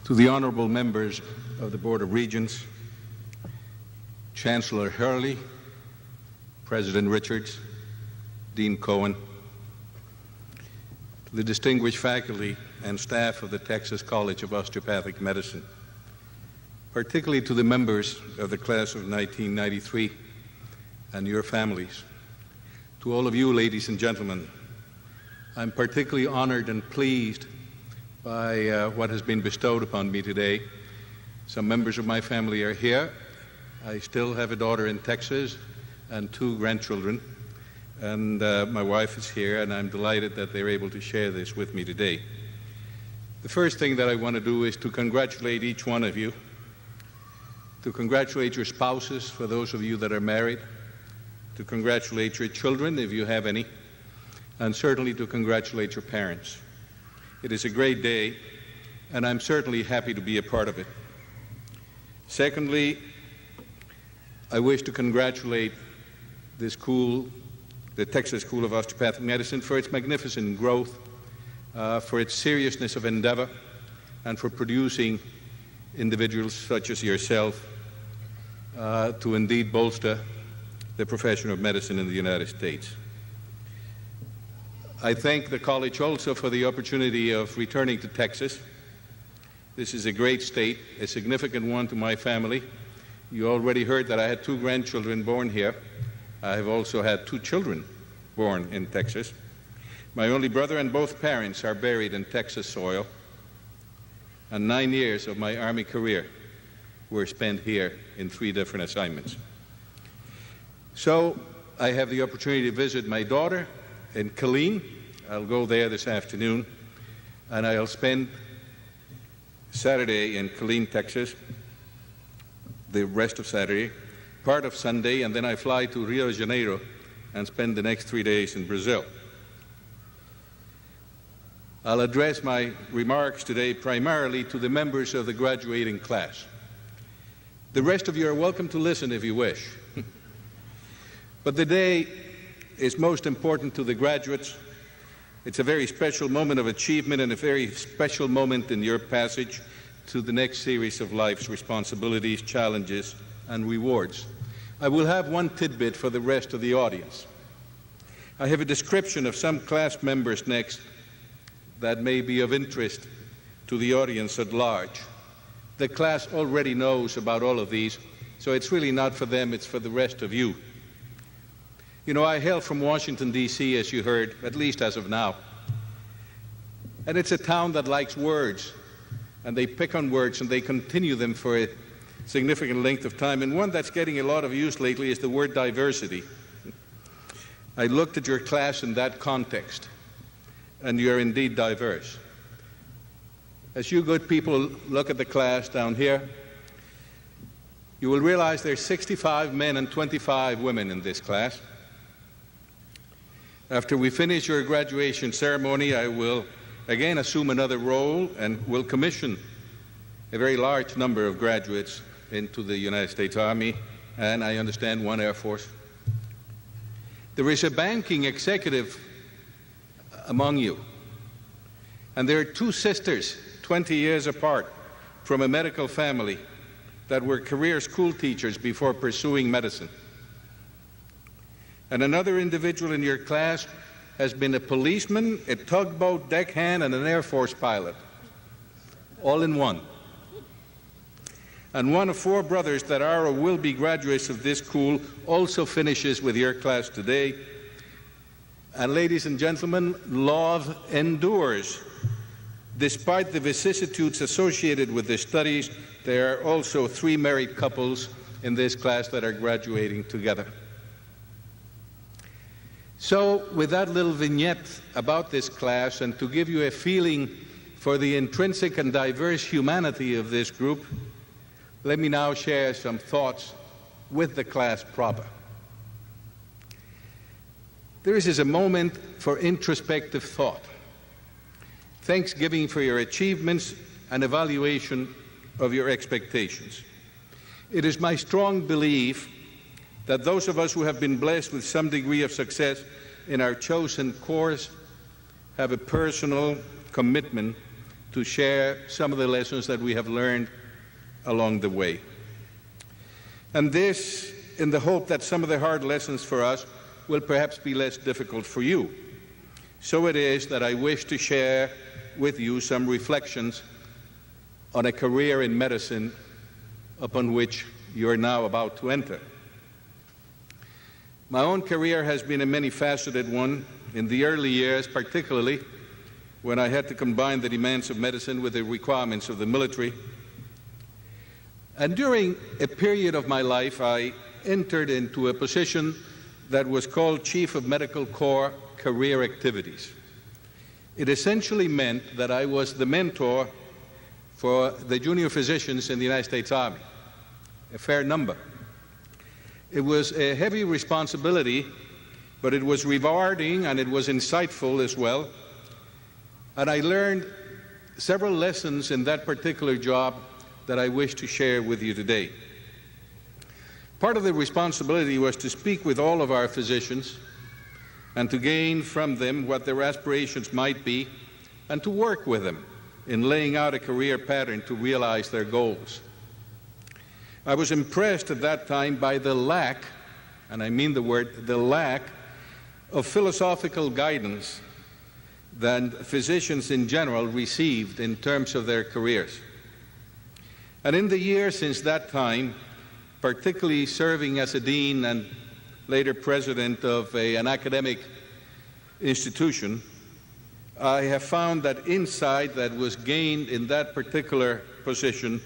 To the honorable members of the Board of Regents, Chancellor Hurley, President Richards, Dean Cohen, to the distinguished faculty and staff of the Texas College of Osteopathic Medicine, particularly to the members of the class of 1993 and your families, to all of you, ladies and gentlemen, I'm particularly honored and pleased by what has been bestowed upon me today. Some members of my family are here. I still have a daughter in Texas and 2 grandchildren, and my wife is here, and I'm delighted that they're able to share this with me today. The first thing that I want to do is to congratulate each one of you, to congratulate your spouses for those of you that are married, to congratulate your children if you have any, and certainly to congratulate your parents. It is a great day, and I'm certainly happy to be a part of it. Secondly, I wish to congratulate this school, the Texas School of Osteopathic Medicine, for its magnificent growth, for its seriousness of endeavor, and for producing individuals such as yourself to indeed bolster the profession of medicine in the United States. I thank the college also for the opportunity of returning to Texas. This is a great state, a significant one to my family. You already heard that I had 2 grandchildren born here. I have also had 2 children born in Texas. My only brother and both parents are buried in Texas soil, and 9 years of my Army career were spent here in 3 different assignments. So I have the opportunity to visit my daughter in Killeen. I'll go there this afternoon, and I'll spend Saturday in Killeen, Texas, the rest of Saturday, part of Sunday, and then I fly to Rio de Janeiro and spend the next 3 days in Brazil. I'll address my remarks today primarily to the members of the graduating class. The rest of you are welcome to listen if you wish. But the day is most important to the graduates. It's a very special moment of achievement and a very special moment in your passage to the next series of life's responsibilities, challenges, and rewards. I will have one tidbit for the rest of the audience. I have a description of some class members next that may be of interest to the audience at large. The class already knows about all of these, so it's really not for them, it's for the rest of you. You know, I hail from Washington, D.C., as you heard, at least as of now. And it's a town that likes words, and they pick on words, and they continue them for a significant length of time. And one that's getting a lot of use lately is the word diversity. I looked at your class in that context, and you're indeed diverse. As you good people look at the class down here, you will realize there's 65 men and 25 women in this class. After we finish your graduation ceremony, I will again assume another role and will commission a very large number of graduates into the United States Army, and I understand 1 Air Force. There is a banking executive among you, and there are 2 sisters, 20 years apart, from a medical family that were career school teachers before pursuing medicine. And another individual in your class has been a policeman, a tugboat deckhand, and an Air Force pilot, all in one. And one of 4 brothers that are or will be graduates of this school also finishes with your class today. And ladies and gentlemen, love endures. Despite the vicissitudes associated with the studies, there are also 3 married couples in this class that are graduating together. So, with that little vignette about this class, and to give you a feeling for the intrinsic and diverse humanity of this group, let me now share some thoughts with the class proper. This is a moment for introspective thought, thanksgiving for your achievements, and evaluation of your expectations. It is my strong belief that those of us who have been blessed with some degree of success in our chosen course have a personal commitment to share some of the lessons that we have learned along the way. And this in the hope that some of the hard lessons for us will perhaps be less difficult for you. So it is that I wish to share with you some reflections on a career in medicine upon which you are now about to enter. My own career has been a many-faceted one. In the early years, particularly when I had to combine the demands of medicine with the requirements of the military. And during a period of my life, I entered into a position that was called Chief of Medical Corps Career Activities. It essentially meant that I was the mentor for the junior physicians in the United States Army, a fair number. It was a heavy responsibility, but it was rewarding and it was insightful as well. And I learned several lessons in that particular job that I wish to share with you today. Part of the responsibility was to speak with all of our physicians and to gain from them what their aspirations might be and to work with them in laying out a career pattern to realize their goals. I was impressed at that time by the lack, and I mean the lack of philosophical guidance that physicians in general received in terms of their careers. And in the years since that time, particularly serving as a dean and later president of an academic institution, I have found that insight that was gained in that particular position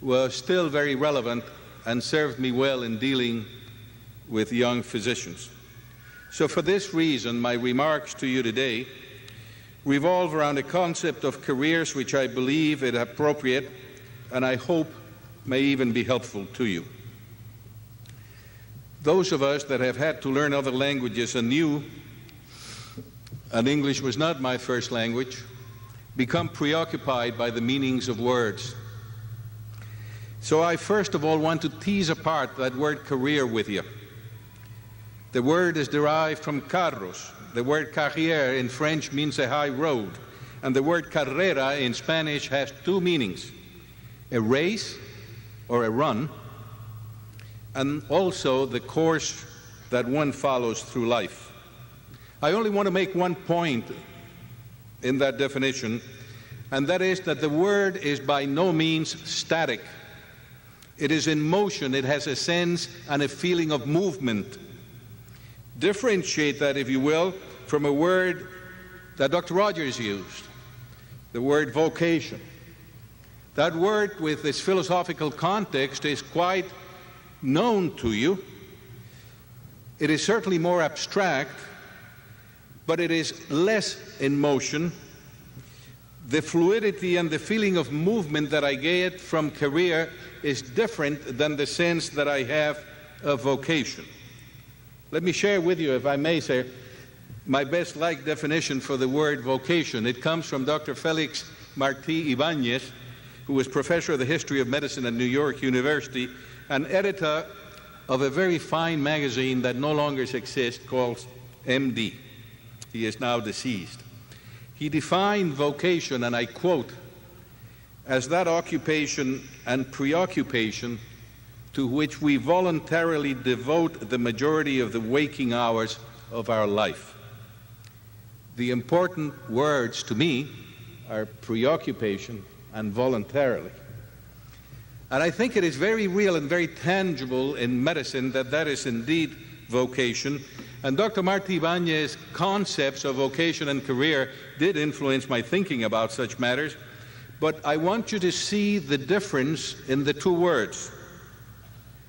was still very relevant and served me well in dealing with young physicians. So for this reason, my remarks to you today revolve around a concept of careers which I believe is appropriate and I hope may even be helpful to you. Those of us that have had to learn other languages anew, and English was not my first language, become preoccupied by the meanings of words. So I first of all want to tease apart that word career with you. The word is derived from carros. The word carrière in French means a high road, and the word carrera in Spanish has two meanings: a race or a run, and also the course that one follows through life. I only want to make one point in that definition, and that is that the word is by no means static. It is in motion. It has a sense and a feeling of movement. Differentiate that, if you will, from a word that Dr. Rogers used, the word vocation. That word, with its philosophical context, is quite known to you. It is certainly more abstract, but it is less in motion. The fluidity and the feeling of movement that I get from career is different than the sense that I have of vocation. Let me share with you, if I may say, my best-liked definition for the word vocation. It comes from Dr. Felix Martí Ibáñez, who was professor of the history of medicine at New York University and editor of a very fine magazine that no longer exists called MD. He is now deceased. He defined vocation, and I quote, as that occupation and preoccupation to which we voluntarily devote the majority of the waking hours of our life. The important words to me are preoccupation and voluntarily. And I think it is very real and very tangible in medicine that that is indeed vocation. And Dr. Martí Ibáñez's concepts of vocation and career did influence my thinking about such matters. But I want you to see the difference in the two words.